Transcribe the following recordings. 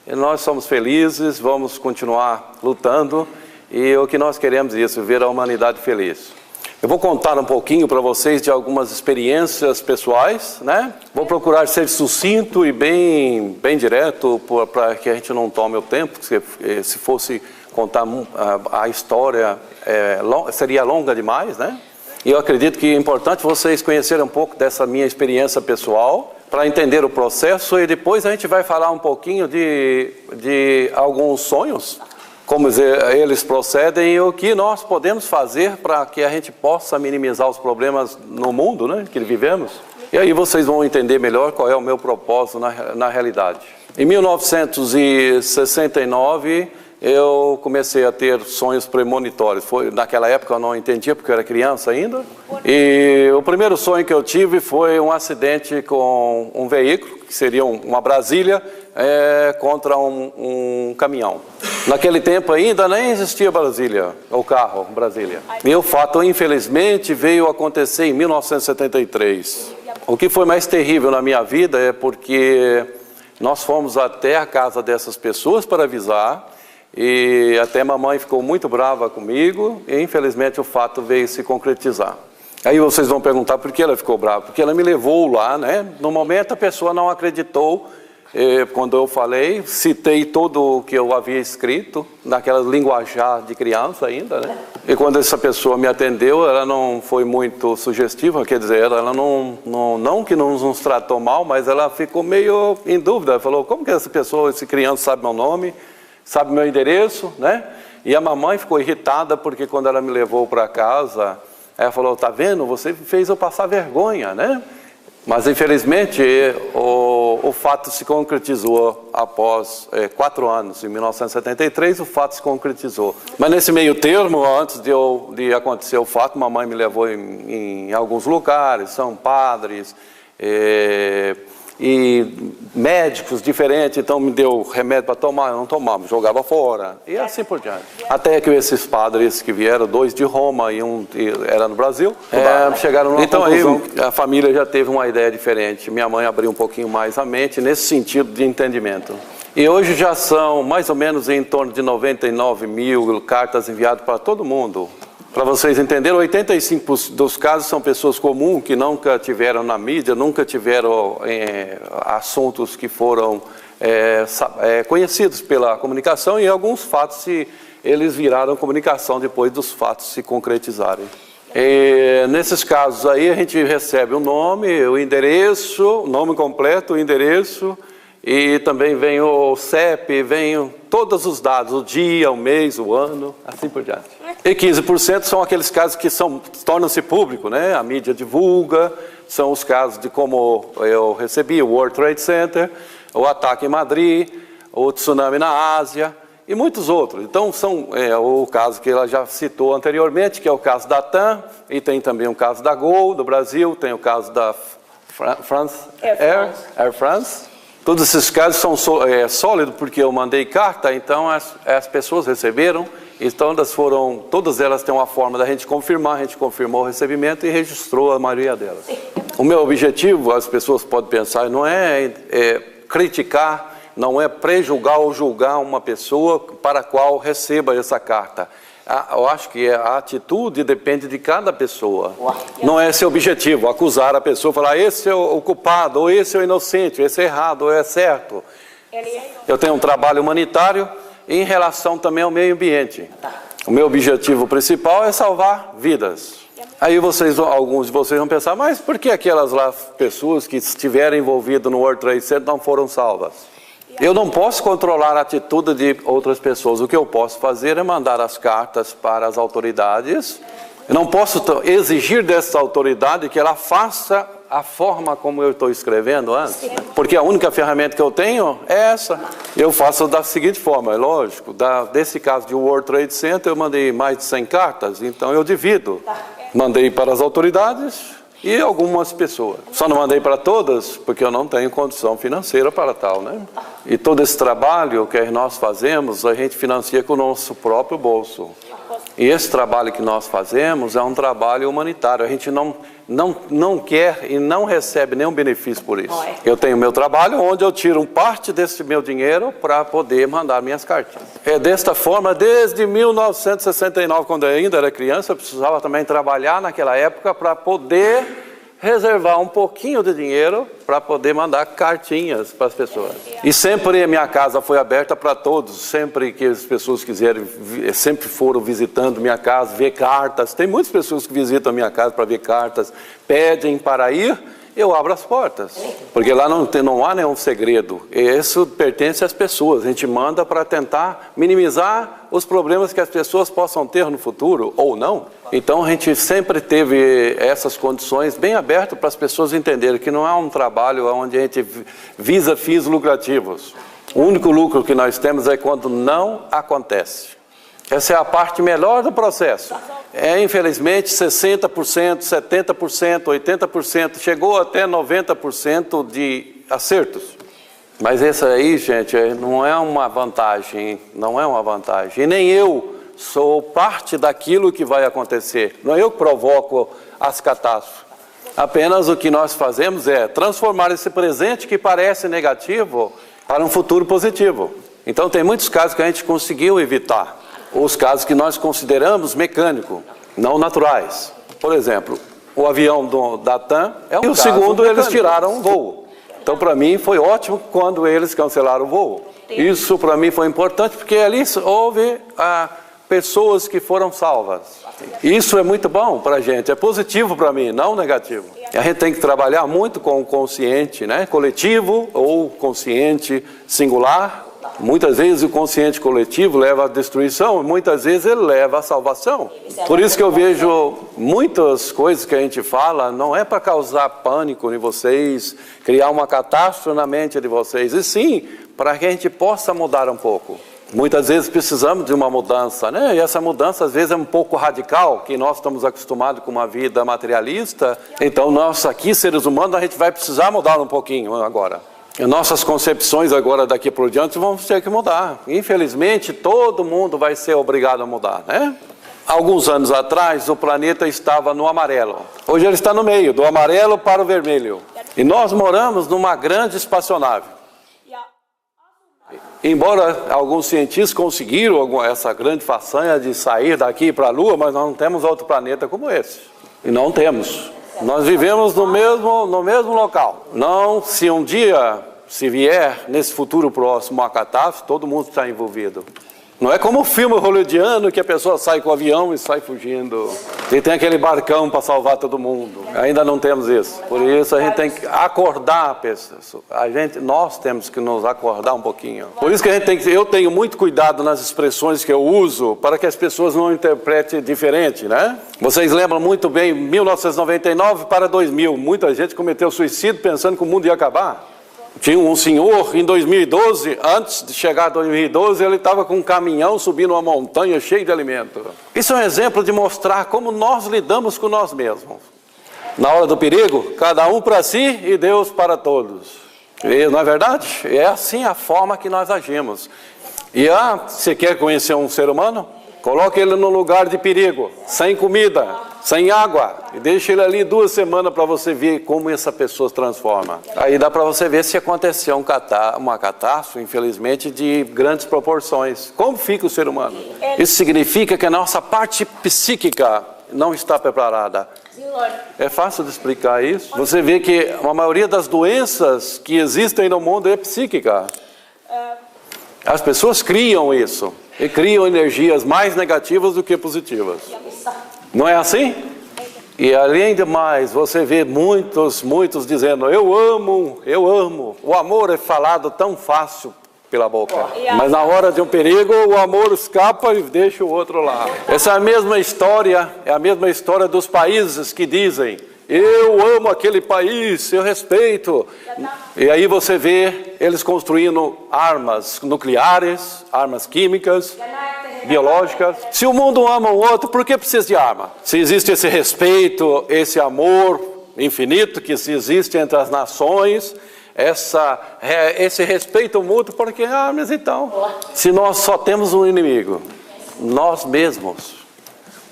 e nós somos felizes, vamos continuar lutando, e o que nós queremos é isso, ver a humanidade feliz. Eu vou contar um pouquinho para vocês de algumas experiências pessoais, né? Vou procurar ser sucinto e bem direto, para que a gente não tome o tempo, se fosse contar a história, seria longa demais, né? E eu acredito que é importante vocês conhecerem um pouco dessa minha experiência pessoal, para entender o processo, e depois a gente vai falar um pouquinho de alguns sonhos, como eles procedem e o que nós podemos fazer para que a gente possa minimizar os problemas no mundo, né, que vivemos. E aí vocês vão entender melhor qual é o meu propósito na realidade. Em 1969, eu comecei a ter sonhos premonitórios. Naquela época eu não entendia porque eu era criança ainda. E o primeiro sonho que eu tive foi um acidente com um veículo, que seria uma Brasília, contra um caminhão. Naquele tempo ainda nem existia Brasília, o carro Brasília. E o fato, infelizmente, veio acontecer em 1973. O que foi mais terrível na minha vida é porque nós fomos até a casa dessas pessoas para avisar, e até mamãe ficou muito brava comigo, e infelizmente o fato veio se concretizar. Aí vocês vão perguntar por que ela ficou brava, porque ela me levou lá, né? No momento a pessoa não acreditou, quando eu falei, citei tudo o que eu havia escrito, naquela linguajar de criança ainda, né? E quando essa pessoa me atendeu, ela não foi muito sugestiva, quer dizer, ela não que não nos tratou mal, mas ela ficou meio em dúvida, ela falou, como que essa pessoa, esse criança sabe meu nome, sabe meu endereço, né? E a mamãe ficou irritada porque quando ela me levou para casa, ela falou, tá vendo, você fez eu passar vergonha, né? Mas infelizmente o fato se concretizou após 4 anos, em 1973 o fato se concretizou. Mas nesse meio termo, antes de acontecer o fato, mamãe me levou em alguns lugares, são padres, e médicos diferentes, então me deu remédio para tomar, eu não tomava, jogava fora, e assim por diante. Até que esses padres que vieram, 2 de Roma e um era no Brasil, chegaram numa conclusão. Aí a família já teve uma ideia diferente, minha mãe abriu um pouquinho mais a mente nesse sentido de entendimento. E hoje já são mais ou menos em torno de 99 mil cartas enviadas para todo mundo. Para vocês entenderem, 85% dos casos são pessoas comuns que nunca tiveram na mídia, nunca tiveram assuntos que foram conhecidos pela comunicação, e alguns fatos eles viraram comunicação depois dos fatos se concretizarem. E, nesses casos aí a gente recebe o nome, o endereço, o nome completo, o endereço, e também vem o CEP, vem todos os dados, o dia, o mês, o ano, assim por diante. E 15% são aqueles casos que tornam-se público, né? A mídia divulga, são os casos de como eu recebi o World Trade Center, o ataque em Madrid, o tsunami na Ásia e muitos outros. Então são o caso que ela já citou anteriormente, que é o caso da TAM, e tem também o caso da Gol, do Brasil, tem o caso da Air France. Todos esses casos são sólidos porque eu mandei carta, então as pessoas receberam, então todas elas têm uma forma da gente confirmar, a gente confirmou o recebimento e registrou a maioria delas. O meu objetivo, as pessoas podem pensar, não é criticar, não é prejulgar ou julgar uma pessoa para a qual receba essa carta. Eu acho que a atitude depende de cada pessoa. Não é esse o objetivo, acusar a pessoa, falar esse é o culpado, ou esse é o inocente, esse é errado, ou é certo. Eu tenho um trabalho humanitário em relação também ao meio ambiente. O meu objetivo principal é salvar vidas. Aí alguns de vocês vão pensar, mas por que aquelas lá pessoas que estiveram envolvidas no World Trade Center não foram salvas? Eu não posso controlar a atitude de outras pessoas. O que eu posso fazer é mandar as cartas para as autoridades. Eu não posso exigir dessa autoridade que ela faça a forma como eu estou escrevendo antes. Porque a única ferramenta que eu tenho é essa. Eu faço da seguinte forma, é lógico. Desse caso de World Trade Center, eu mandei mais de 100 cartas, então eu divido. Mandei para as autoridades e algumas pessoas. Só não mandei para todas, porque eu não tenho condição financeira para tal, né? E todo esse trabalho que nós fazemos, a gente financia com o nosso próprio bolso. E esse trabalho que nós fazemos é um trabalho humanitário. A gente não quer e não recebe nenhum benefício por isso. Eu tenho meu trabalho onde eu tiro parte desse meu dinheiro para poder mandar minhas cartinhas. É desta forma, desde 1969, quando eu ainda era criança, eu precisava também trabalhar naquela época para poder reservar um pouquinho de dinheiro para poder mandar cartinhas para as pessoas. E sempre a minha casa foi aberta para todos, sempre que as pessoas quiserem, sempre foram visitando minha casa, ver cartas. Tem muitas pessoas que visitam a minha casa para ver cartas, pedem para ir, eu abro as portas. Porque lá não há nenhum segredo. Isso pertence às pessoas. A gente manda para tentar minimizar os problemas que as pessoas possam ter no futuro, ou não. Então a gente sempre teve essas condições bem abertas para as pessoas entenderem que não é um trabalho onde a gente visa fins lucrativos. O único lucro que nós temos é quando não acontece. Essa é a parte melhor do processo. Infelizmente, 60%, 70%, 80%, chegou até 90% de acertos. Mas isso aí, gente, não é uma vantagem, não é uma vantagem. E nem eu sou parte daquilo que vai acontecer. Não é eu que provoco as catástrofes. Apenas o que nós fazemos é transformar esse presente que parece negativo para um futuro positivo. Então tem muitos casos que a gente conseguiu evitar. Os casos que nós consideramos mecânicos, não naturais. Por exemplo, o avião da TAM é um caso. E o segundo, mecânico. Eles tiraram o voo. Então, para mim, foi ótimo quando eles cancelaram o voo. Isso, para mim, foi importante, porque ali houve pessoas que foram salvas. Isso é muito bom para a gente, é positivo para mim, não negativo. A gente tem que trabalhar muito com o consciente, né? Coletivo ou consciente singular. Muitas vezes o consciente coletivo leva à destruição, muitas vezes ele leva à salvação. Por isso que eu vejo muitas coisas que a gente fala, não é para causar pânico em vocês, criar uma catástrofe na mente de vocês, e sim para que a gente possa mudar um pouco. Muitas vezes precisamos de uma mudança, né? E essa mudança às vezes é um pouco radical, que nós estamos acostumados com uma vida materialista, então nós aqui, seres humanos, a gente vai precisar mudar um pouquinho agora. Nossas concepções agora daqui por diante vão ter que mudar. Infelizmente, todo mundo vai ser obrigado a mudar, né? Alguns anos atrás, o planeta estava no amarelo. Hoje ele está no meio, do amarelo para o vermelho. E nós moramos numa grande espaçonave. Embora alguns cientistas conseguiram essa grande façanha de sair daqui para a Lua, mas nós não temos outro planeta como esse. E não temos. Nós vivemos no mesmo local. Não, se um dia, se vier nesse futuro próximo uma catástrofe, todo mundo está envolvido. Não é como o filme hollywoodiano que a pessoa sai com o avião e sai fugindo. E tem aquele barcão para salvar todo mundo. Ainda não temos isso. Por isso a gente tem que acordar, pessoas. Nós temos que nos acordar um pouquinho. Por isso que eu tenho muito cuidado nas expressões que eu uso para que as pessoas não interpretem diferente, né? Vocês lembram muito bem, 1999 para 2000, muita gente cometeu suicídio pensando que o mundo ia acabar. Tinha um senhor em 2012, antes de chegar a 2012, ele estava com um caminhão subindo uma montanha cheia de alimento. Isso é um exemplo de mostrar como nós lidamos com nós mesmos. Na hora do perigo, cada um para si e Deus para todos. E, não é verdade? É assim a forma que nós agimos. E você quer conhecer um ser humano? Coloque ele no lugar de perigo, sem comida, sem água, e deixe ele ali 2 semanas para você ver como essa pessoa se transforma. Aí dá para você ver se aconteceu uma catástrofe, infelizmente, de grandes proporções. Como fica o ser humano? Isso significa que a nossa parte psíquica não está preparada. É fácil de explicar isso. Você vê que a maioria das doenças que existem no mundo é psíquica. As pessoas criam isso. E criam energias mais negativas do que positivas. Não é assim? E além de mais, você vê muitos dizendo, eu amo. O amor é falado tão fácil pela boca. Mas na hora de um perigo, o amor escapa e deixa o outro lá. Essa é a mesma história dos países que dizem, eu amo aquele país, eu respeito. E aí você vê eles construindo armas nucleares, armas químicas, biológicas. Se o mundo ama o outro, por que precisa de arma? Se existe esse respeito, esse amor infinito que se existe entre as nações, esse respeito mútuo, por que armas então? Se nós só temos um inimigo, nós mesmos.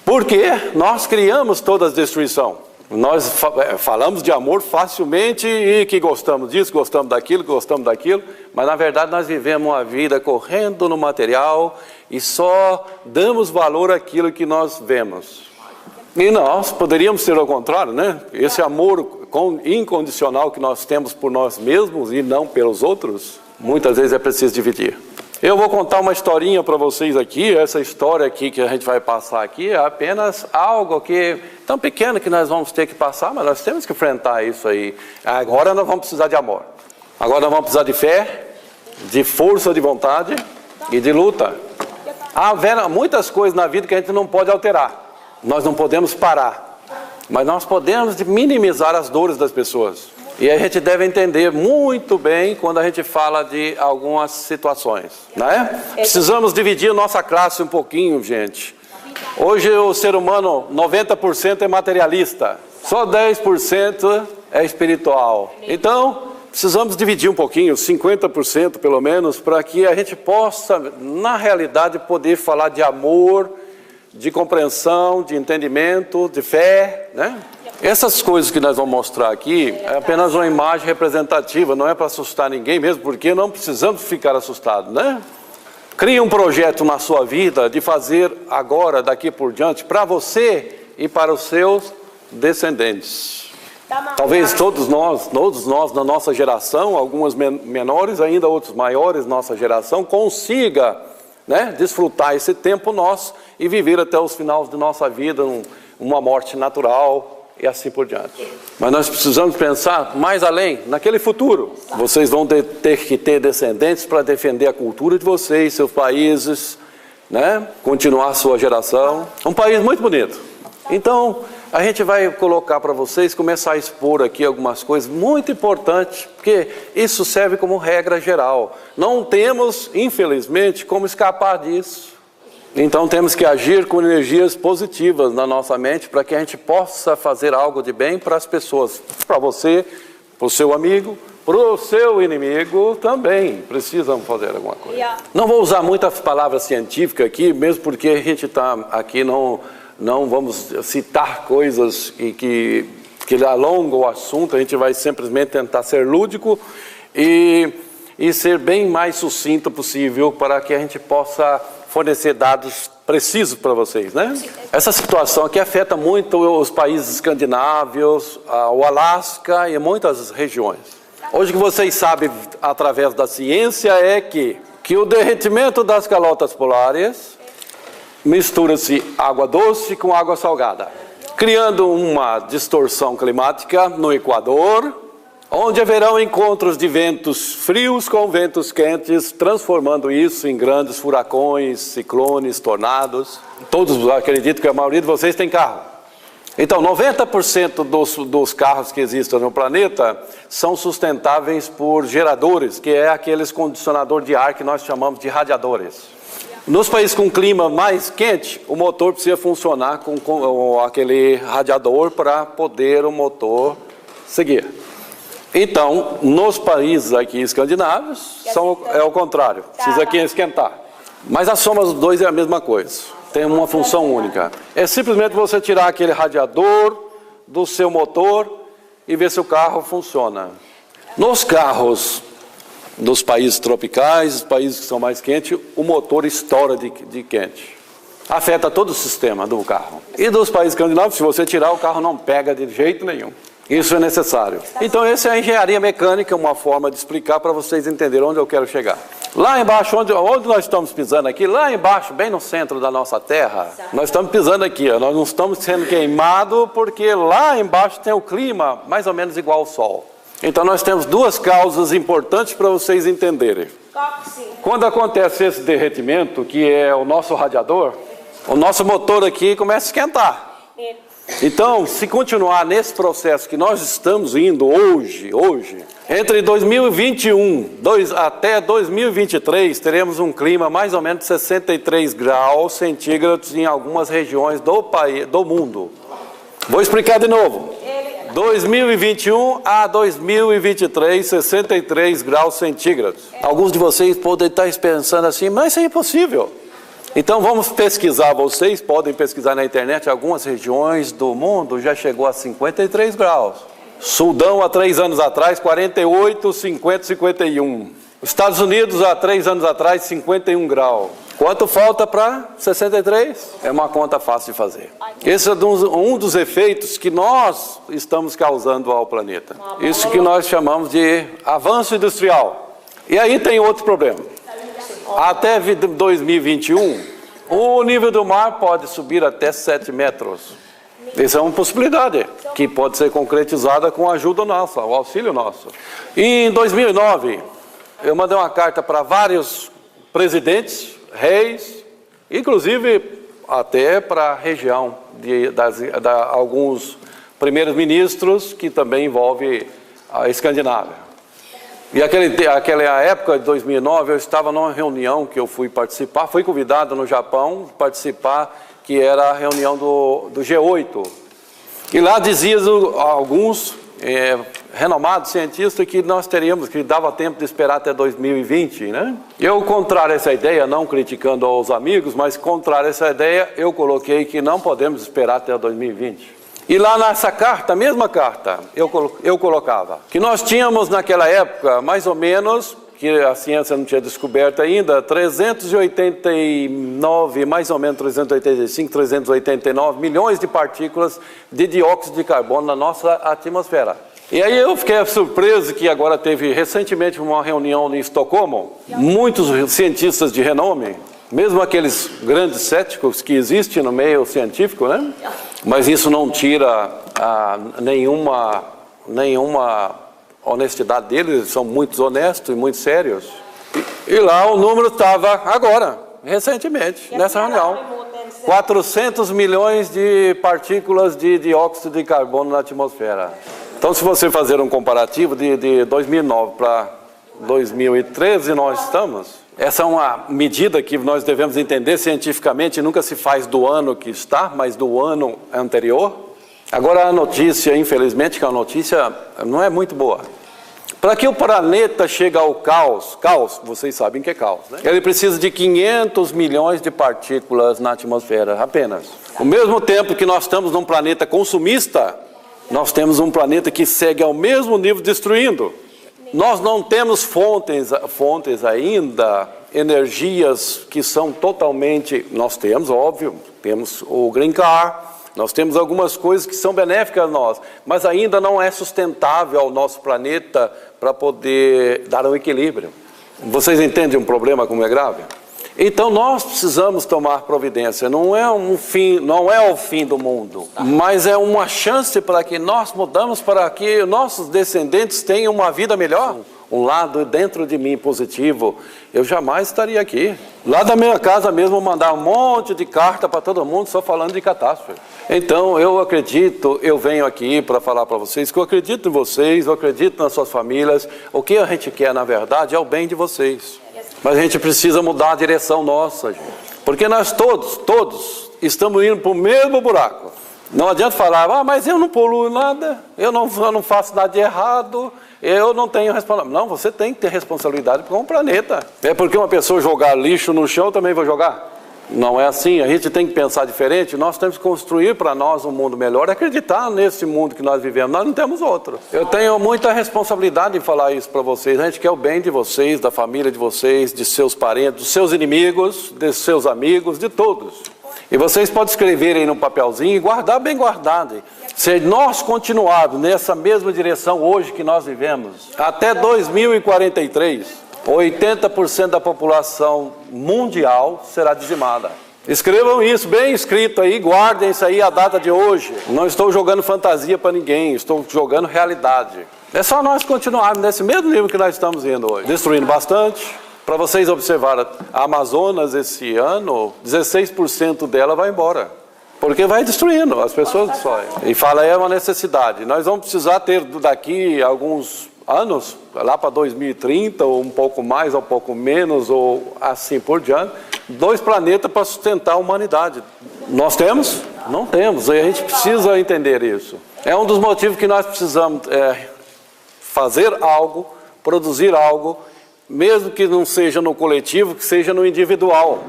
Porque nós criamos toda a destruição. Nós falamos de amor facilmente e que gostamos disso, gostamos daquilo, mas na verdade nós vivemos uma vida correndo no material e só damos valor àquilo que nós vemos. E nós poderíamos ser ao contrário, né? Esse amor incondicional que nós temos por nós mesmos e não pelos outros, muitas vezes é preciso dividir. Eu vou contar uma historinha para vocês aqui. Essa história aqui que a gente vai passar aqui é apenas algo que tão pequeno que nós vamos ter que passar, mas nós temos que enfrentar isso aí. Agora nós vamos precisar de amor. Agora nós vamos precisar de fé, de força de vontade e de luta. Há muitas coisas na vida que a gente não pode alterar. Nós não podemos parar, mas nós podemos minimizar as dores das pessoas. E a gente deve entender muito bem quando a gente fala de algumas situações, não é? Precisamos dividir a nossa classe um pouquinho, gente. Hoje o ser humano, 90% é materialista, só 10% é espiritual. Então, precisamos dividir um pouquinho, 50% pelo menos, para que a gente possa, na realidade, poder falar de amor, de compreensão, de entendimento, de fé, né? Essas coisas que nós vamos mostrar aqui é apenas uma imagem representativa, não é para assustar ninguém mesmo, porque não precisamos ficar assustados, né? Crie um projeto na sua vida de fazer agora, daqui por diante, para você e para os seus descendentes. Talvez todos nós na nossa geração, algumas menores, ainda outros maiores, nossa geração, consiga, né, desfrutar esse tempo nosso e viver até os finais de nossa vida, uma morte natural, e assim por diante. Mas nós precisamos pensar mais além, naquele futuro. Vocês vão ter que ter descendentes para defender a cultura de vocês, seus países, né? Continuar a sua geração. Um país muito bonito. Então, a gente vai colocar para vocês, começar a expor aqui algumas coisas muito importantes, porque isso serve como regra geral. Não temos, infelizmente, como escapar disso. Então temos que agir com energias positivas na nossa mente para que a gente possa fazer algo de bem para as pessoas. Para você, para o seu amigo, para o seu inimigo também precisam fazer alguma coisa. Não vou usar muitas palavras científicas aqui, mesmo porque a gente está aqui, não vamos citar coisas que alongam o assunto. A gente vai simplesmente tentar ser lúdico e ser bem mais sucinto possível para que a gente possa fornecer dados precisos para vocês, né? Essa situação aqui afeta muito os países escandinavos, o Alasca e muitas regiões. Hoje o que vocês sabem através da ciência é que o derretimento das calotas polares mistura-se água doce com água salgada, criando uma distorção climática no Equador, onde haverão encontros de ventos frios com ventos quentes, transformando isso em grandes furacões, ciclones, tornados. Todos acreditam que a maioria de vocês tem carro. Então, 90% dos carros que existem no planeta são sustentáveis por geradores, que é aqueles condicionadores de ar que nós chamamos de radiadores. Nos países com clima mais quente, o motor precisa funcionar com aquele radiador para poder o motor seguir. Então, nos países aqui escandinavos, é o contrário, precisa aqui esquentar. Mas a soma dos dois é a mesma coisa, tem uma função única. É simplesmente você tirar aquele radiador do seu motor e ver se o carro funciona. Nos carros dos países tropicais, os países que são mais quentes, o motor estoura de quente. Afeta todo o sistema do carro. E dos países escandinavos, se você tirar, o carro não pega de jeito nenhum. Isso é necessário. Então essa é a engenharia mecânica, uma forma de explicar para vocês entenderem onde eu quero chegar. Lá embaixo, onde nós estamos pisando aqui, lá embaixo, bem no centro da nossa terra, nós estamos pisando aqui, ó, nós não estamos sendo queimados porque lá embaixo tem o clima mais ou menos igual ao Sol. Então nós temos duas causas importantes para vocês entenderem. Quando acontece esse derretimento, que é o nosso radiador, o nosso motor aqui começa a esquentar. Então, se continuar nesse processo que nós estamos indo hoje, entre 2021 até 2023, teremos um clima mais ou menos de 63 graus centígrados em algumas regiões do mundo. Vou explicar de novo. 2021 a 2023, 63 graus centígrados. Alguns de vocês podem estar pensando assim, mas isso é impossível. Então vamos pesquisar, vocês podem pesquisar na internet, algumas regiões do mundo já chegou a 53 graus. Sudão há 3 anos atrás, 48, 50, 51. Estados Unidos há 3 anos atrás, 51 graus. Quanto falta para 63? É uma conta fácil de fazer. Esse é um dos efeitos que nós estamos causando ao planeta. Isso que nós chamamos de avanço industrial. E aí tem outro problema. Até 2021, o nível do mar pode subir até 7 metros. Essa é uma possibilidade que pode ser concretizada com a ajuda nossa, o auxílio nosso. E em 2009, eu mandei uma carta para vários presidentes, reis, inclusive até para a região de alguns primeiros ministros, que também envolve a Escandinávia. E aquela época de 2009, eu estava numa reunião que eu fui participar, fui convidado no Japão participar, que era a reunião do G8. E lá diziam alguns renomados cientistas que nós teríamos, que dava tempo de esperar até 2020, né? Eu, contrário a essa ideia, não criticando aos amigos, mas contrário a essa ideia, eu coloquei que não podemos esperar até 2020. E lá nessa carta, a mesma carta, eu colocava que nós tínhamos naquela época, mais ou menos, que a ciência não tinha descoberto ainda, 389, mais ou menos 385, 389 milhões de partículas de dióxido de carbono na nossa atmosfera. E aí eu fiquei surpreso que agora teve recentemente uma reunião em Estocolmo, muitos cientistas de renome, mesmo aqueles grandes céticos que existem no meio científico, né? Mas isso não tira nenhuma honestidade deles, eles são muito honestos e muito sérios. E lá o número estava agora, recentemente, nessa reunião. 400 milhões de partículas de dióxido de carbono na atmosfera. Então, se você fazer um comparativo de 2009 para 2013, nós estamos... Essa é uma medida que nós devemos entender cientificamente, nunca se faz do ano que está, mas do ano anterior. Agora a notícia, infelizmente, que a notícia não é muito boa. Para que o planeta chegue ao caos, vocês sabem que é caos, né? Ele precisa de 500 milhões de partículas na atmosfera, apenas. Ao mesmo tempo que nós estamos num planeta consumista, nós temos um planeta que segue ao mesmo nível destruindo. Nós não temos fontes ainda, energias que são totalmente... Nós temos, óbvio, temos o Green Car, nós temos algumas coisas que são benéficas a nós, mas ainda não é sustentável ao nosso planeta para poder dar um equilíbrio. Vocês entendem um problema como é grave? Então nós precisamos tomar providência, não é o fim do mundo, mas é uma chance para que nós mudamos, para que nossos descendentes tenham uma vida melhor. Um lado dentro de mim positivo, eu jamais estaria aqui. Lá da minha casa mesmo, mandar um monte de carta para todo mundo só falando de catástrofe. Então eu acredito, eu venho aqui para falar para vocês que eu acredito em vocês, eu acredito nas suas famílias. O que a gente quer na verdade é o bem de vocês. Mas a gente precisa mudar a direção nossa, gente. Porque nós todos estamos indo para o mesmo buraco. Não adianta falar, mas eu não poluo nada, eu não faço nada de errado, eu não tenho responsabilidade. Não, você tem que ter responsabilidade com o planeta. É porque uma pessoa jogar lixo no chão, eu também vou jogar? Não é assim, a gente tem que pensar diferente, nós temos que construir para nós um mundo melhor, acreditar nesse mundo que nós vivemos, nós não temos outro. Eu tenho muita responsabilidade em falar isso para vocês, a gente quer o bem de vocês, da família de vocês, de seus parentes, dos seus inimigos, de seus amigos, de todos. E vocês podem escrever aí no papelzinho e guardar bem guardado. Se nós continuarmos nessa mesma direção hoje que nós vivemos, até 2043... 80% da população mundial será dizimada. Escrevam isso bem escrito aí, guardem isso aí, a data de hoje. Não estou jogando fantasia para ninguém, estou jogando realidade. É só nós continuarmos nesse mesmo nível que nós estamos indo hoje. Destruindo bastante. Para vocês observarem, a Amazonas esse ano, 16% dela vai embora. Porque vai destruindo, as pessoas destroem. E fala, é uma necessidade. Nós vamos precisar ter daqui alguns anos, lá para 2030, ou um pouco mais, ou um pouco menos, ou assim por diante, 2 planetas para sustentar a humanidade. Nós temos? Não temos, e a gente precisa entender isso. É um dos motivos que nós precisamos fazer algo, produzir algo, mesmo que não seja no coletivo, que seja no individual.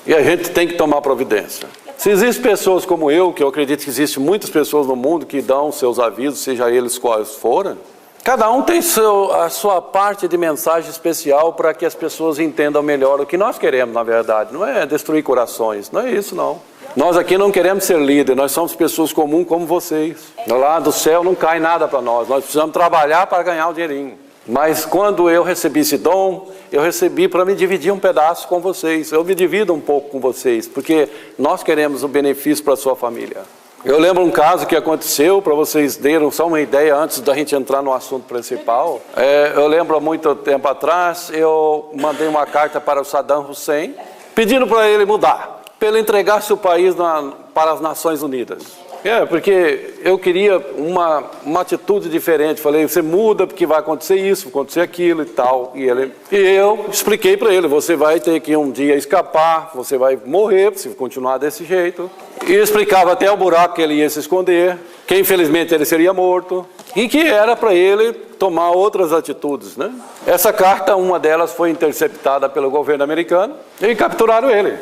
E a gente tem que tomar providência. Se existem pessoas como eu, que eu acredito que existem muitas pessoas no mundo que dão seus avisos, seja eles quais forem, cada um tem a sua parte de mensagem especial para que as pessoas entendam melhor o que nós queremos, na verdade. Não é destruir corações, não é isso não. Nós aqui não queremos ser líder, nós somos pessoas comuns como vocês. Lá do céu não cai nada para nós precisamos trabalhar para ganhar o dinheirinho. Mas quando eu recebi esse dom, eu recebi para me dividir um pedaço com vocês. Eu me divido um pouco com vocês, porque nós queremos o benefício para a sua família. Eu lembro um caso que aconteceu, para vocês terem só uma ideia antes da gente entrar no assunto principal. Eu lembro há muito tempo atrás, eu mandei uma carta para o Saddam Hussein, pedindo para ele mudar, para ele entregar-se o país para as Nações Unidas. Porque eu queria uma atitude diferente. Falei, você muda porque vai acontecer isso, vai acontecer aquilo e tal. E eu expliquei para ele, você vai ter que um dia escapar, você vai morrer se continuar desse jeito. E eu explicava até o buraco que ele ia se esconder, que infelizmente ele seria morto. E que era para ele tomar outras atitudes, né? Essa carta, uma delas foi interceptada pelo governo americano e capturaram ele.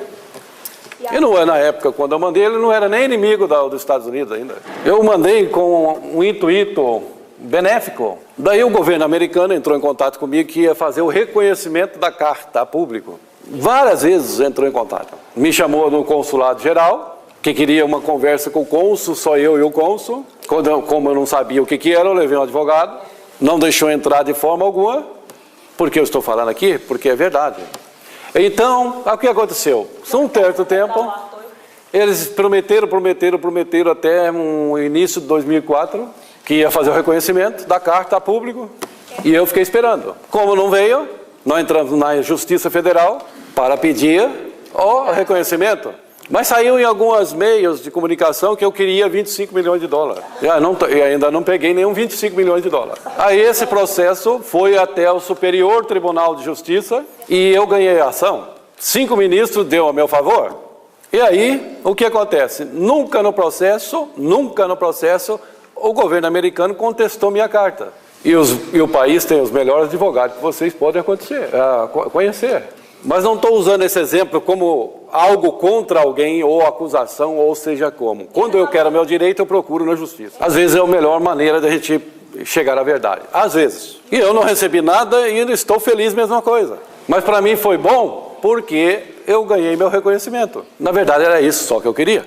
E não é na época, quando eu mandei, ele não era nem inimigo dos Estados Unidos ainda. Eu mandei com um intuito benéfico. Daí o governo americano entrou em contato comigo que ia fazer o reconhecimento da carta a público. Várias vezes entrou em contato. Me chamou no consulado geral, que queria uma conversa com o cônsul, só eu e o cônsul. Como eu não sabia o que era, eu levei um advogado. Não deixou entrar de forma alguma. Por que eu estou falando aqui? Porque é verdade. Então, o que aconteceu? Um certo tempo, eles prometeram até o início de 2004, que ia fazer o reconhecimento da carta a público, e eu fiquei esperando. Como não veio, nós entramos na Justiça Federal para pedir o reconhecimento. Mas saiu em alguns meios de comunicação que eu queria 25 milhões de dólares. Eu ainda não peguei nenhum 25 milhões de dólares. Aí esse processo foi até o Superior Tribunal de Justiça e eu ganhei a ação. 5 ministros deu a meu favor. E aí, o que acontece? Nunca no processo, o governo americano contestou minha carta. E o país tem os melhores advogados que vocês podem conhecer. Mas não estou usando esse exemplo como algo contra alguém, ou acusação, ou seja como. Quando eu quero meu direito, eu procuro na justiça. Às vezes é a melhor maneira de a gente chegar à verdade. Às vezes. E eu não recebi nada e ainda estou feliz, mesma coisa. Mas para mim foi bom porque eu ganhei meu reconhecimento. Na verdade era isso só que eu queria.